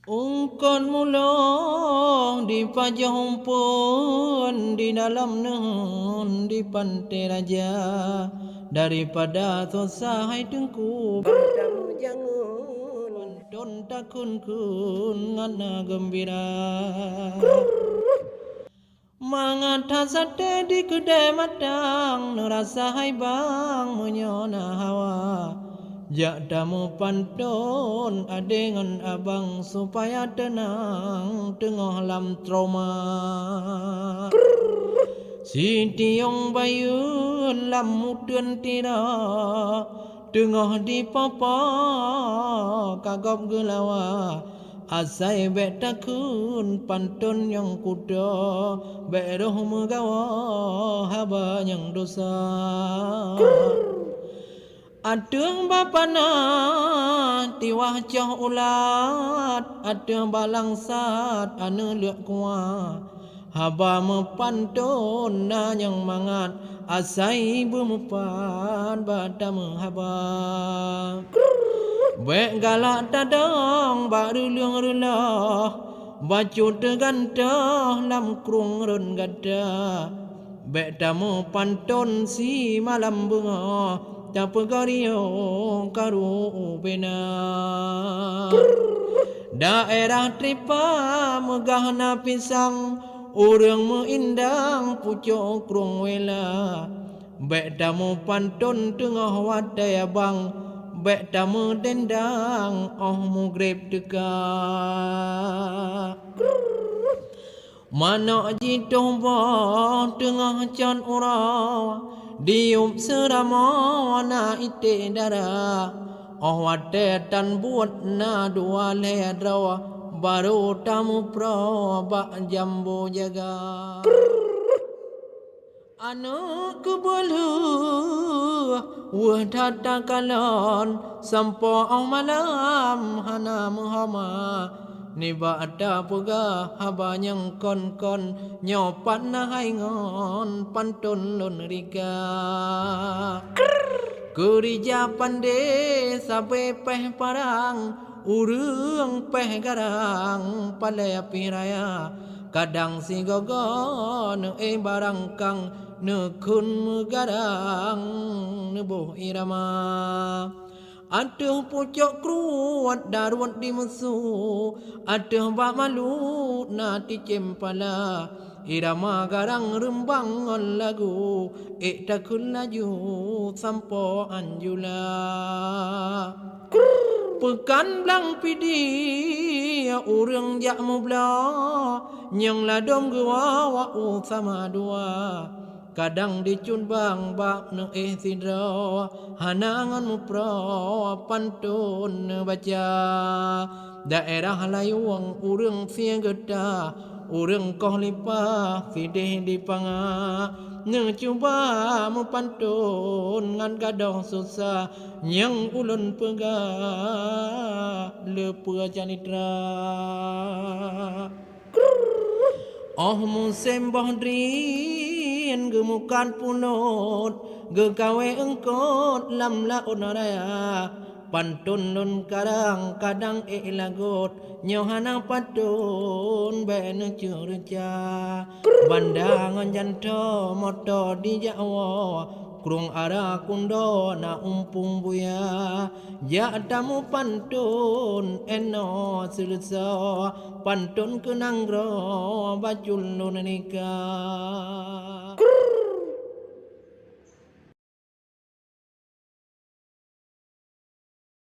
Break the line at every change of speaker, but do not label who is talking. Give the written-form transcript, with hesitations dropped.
Ungkon mulung di pajang pun di dalam nun di pantai raja daripada susah hai tengku bertemu jangun don takun kun ngana gembira mangat sate di kedai matang nerasa hai bang menyona hawa jak tamu pantun adengan abang supaya tenang tengah lam trauma si tiong bayun lam mutun tira tengah di papa kagop gelawa asai bet takun pantun yang kuda bet roh megawa haba yang dosa adeng bapana tiwah cah ulat adeng balangsat anu lek kuah haba mepantun na yang mangat asai bemupan batam haba bek galak tadang baru liang relah bacut gantah lam krung ren gada bek tamu pantun si malam bunga Tapa gario karu bena daerah tripa megah na pisang urang meindang pucuk krung wela bek tamu pantun tengah wadai abang bek tamu dendang oh mugrib teka mana jituh bah tengah can urang diup serama na ite dara oh wate tan buat na dua ledra baru tamu pro bak jambu jaga anu kubulu wah tata kalon sampo malam hana muhama niba ada puga haba yang kon nyopat na haingon pantun lon riga kerja pande sabe peh parang urang peh garang pale piraya kadang si gogon barang kang nekun megarang nebuh irama aduh pucuk kruat daruat di musuh aduh bak malu nati cempala irama garang rembang lagu takun laju sampo anjula pekan blang pidi urang jak mubla nyang ladom gua wa sama dua kadang dicun bang bak ne sidra hanangan mupro pantun baca daerah layuang urang sia geda urang koh lipa fideh di panga ne cuba mupantun ngan gadong susah nyang ulun pega lepa janitra oh musim bohdrin gemukan punut gegawe engkot lam laun raya pantun nun karang kadang lagot nyohana patun ben curca bandangan janto moto di Jawa krung ara kundo na umpung buya ya tamu pantun eno silso pantun kenang ro bacul nun nikah